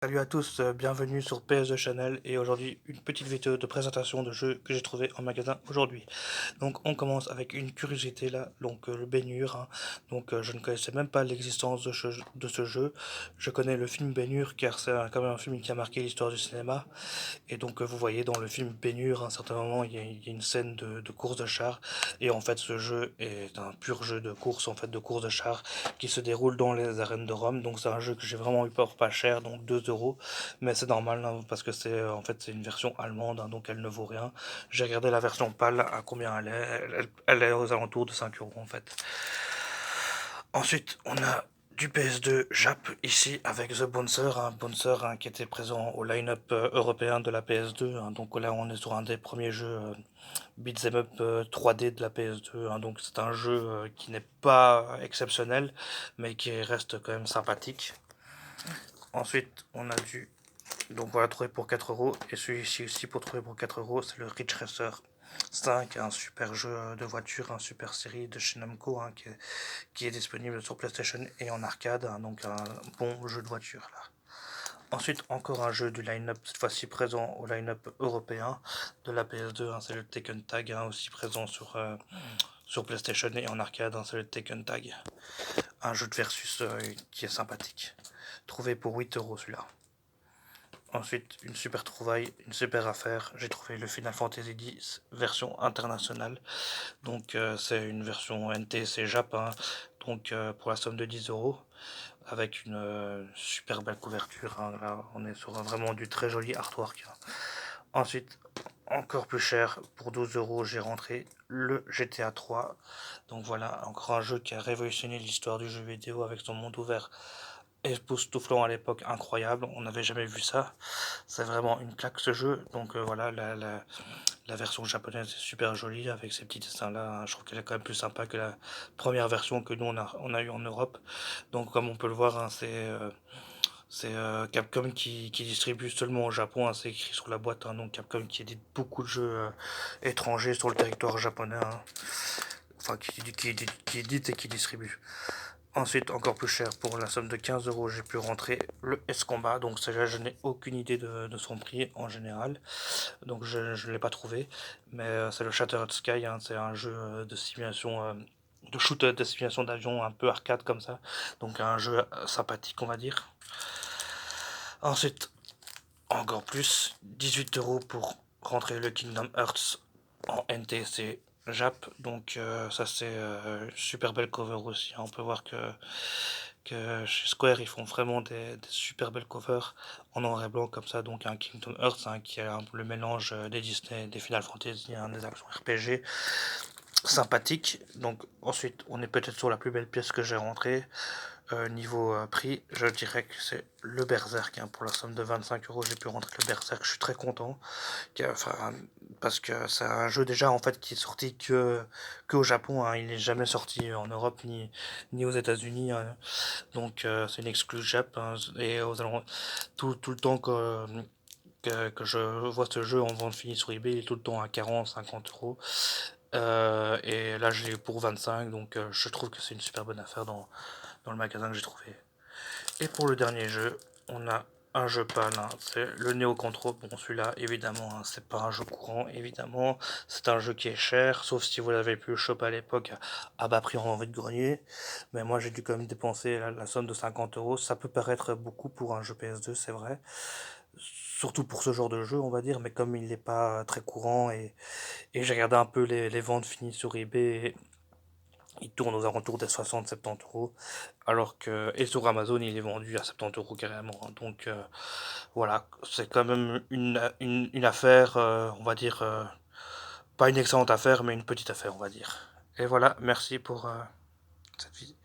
Salut à tous, bienvenue sur PS2 Channel et aujourd'hui une petite vidéo de présentation de jeux que j'ai trouvé en magasin aujourd'hui. Donc on commence avec une curiosité là, donc le Ben-Hur, hein. Donc je ne connaissais même pas l'existence de ce jeu. Je connais le film Ben-Hur car c'est quand même un film qui a marqué l'histoire du cinéma. Et donc vous voyez dans le film Ben-Hur, à un certain moment il y a une scène de course de char. Et en fait ce jeu est un pur jeu de course, en fait de course de char qui se déroule dans les arènes de Rome. Donc c'est un jeu que j'ai vraiment eu pour pas cher, donc 2 euros. Mais c'est normal hein, parce que c'est en fait c'est une version allemande, hein, donc elle ne vaut rien. J'ai regardé la version PAL à combien elle est. Elle est aux alentours de 5 euros en fait. Ensuite, on a du PS2 Jap ici avec The Bouncer, un Bouncer hein, qui était présent au line-up européen de la PS2. Hein. Donc là, on est sur un des premiers jeux beat'em up 3D de la PS2. Hein. Donc c'est un jeu qui n'est pas exceptionnel, mais qui reste quand même sympathique. Ensuite, on a du. Donc voilà, trouvé pour 4 euros. Et celui-ci aussi pour trouver pour 4 euros, c'est le Ridge Racer 5, un super jeu de voiture, un super série de chez Namco hein, qui est disponible sur PlayStation et en arcade. Hein, donc un bon jeu de voiture là. Ensuite, encore un jeu du line-up, cette fois-ci présent au line-up européen de la PS2, hein, c'est le Tekken Tag, hein, aussi présent sur PlayStation et en arcade, hein, c'est le Tekken Tag. Un jeu de versus qui est sympathique. Trouvé pour 8 euros celui-là. Ensuite, une super trouvaille, une super affaire. J'ai trouvé le Final Fantasy X version internationale. Donc, c'est une version NTSC Jap. Hein, donc, pour la somme de 10 euros. Avec une super belle couverture. Hein, là, on est sur vraiment du très joli artwork. Hein. Ensuite, encore plus cher, pour 12 euros, j'ai rentré le GTA 3. Donc voilà, encore un jeu qui a révolutionné l'histoire du jeu vidéo avec son monde ouvert époustouflant à l'époque, incroyable. On n'avait jamais vu ça. C'est vraiment une claque ce jeu. Donc voilà, la version japonaise est super jolie avec ces petits dessins là. Je trouve qu'elle est quand même plus sympa que la première version que nous on a eu en Europe. Donc comme on peut le voir, hein, c'est Capcom qui distribue seulement au Japon, hein, c'est écrit sur la boîte, hein, donc Capcom qui édite beaucoup de jeux étrangers sur le territoire japonais, hein. Enfin qui édite et qui distribue. Ensuite, encore plus cher, pour la somme de 15 euros, j'ai pu rentrer le S-Combat. Donc, celle-là, je n'ai aucune idée de son prix en général. Donc, je ne l'ai pas trouvé. Mais c'est le Shattered Sky. Hein, c'est un jeu de simulation, de shoot de simulation d'avion un peu arcade comme ça. Donc, un jeu sympathique, on va dire. Ensuite, encore plus, 18 euros pour rentrer le Kingdom Hearts en NTC Jap. Donc, ça, c'est super belle cover aussi. Hein. On peut voir que chez Square ils font vraiment des super belles covers en noir et blanc comme ça, donc un Kingdom Hearts hein, qui a un peu le mélange des Disney, des Final Fantasy, hein, des actions RPG sympathique. Donc ensuite on est peut-être sur la plus belle pièce que j'ai rentrée. Niveau prix, je dirais que c'est le Berserk. Hein, pour la somme de 25 euros, j'ai pu rentrer le Berserk. Je suis très content. Enfin, parce que c'est un jeu déjà en fait qui est sorti que au Japon. Hein, il n'est jamais sorti en Europe ni aux États-Unis. Hein. Donc c'est une exclue Jap. Hein, et tout le temps que je vois ce jeu en vente finie sur eBay, il est tout le temps à 40-50 euros. Et là, je l'ai eu pour 25, donc je trouve que c'est une super bonne affaire dans le magasin que j'ai trouvé. Et pour le dernier jeu, on a un jeu PAL, hein, c'est le Neo Control. Bon, celui-là, évidemment, hein, c'est pas un jeu courant, évidemment. C'est un jeu qui est cher, sauf si vous l'avez pu choper à l'époque à bas prix en envie de grenier. Mais moi, j'ai dû quand même dépenser la somme de 50 euros. Ça peut paraître beaucoup pour un jeu PS2, c'est vrai. Surtout pour ce genre de jeu, on va dire, mais comme il n'est pas très courant et j'ai regardé un peu les ventes finies sur eBay, il tourne aux alentours des 60-70 euros, alors que, et sur Amazon, il est vendu à 70 euros carrément. Hein. Donc voilà, c'est quand même une affaire, on va dire, pas une excellente affaire, mais une petite affaire, on va dire. Et voilà, merci pour cette vidéo.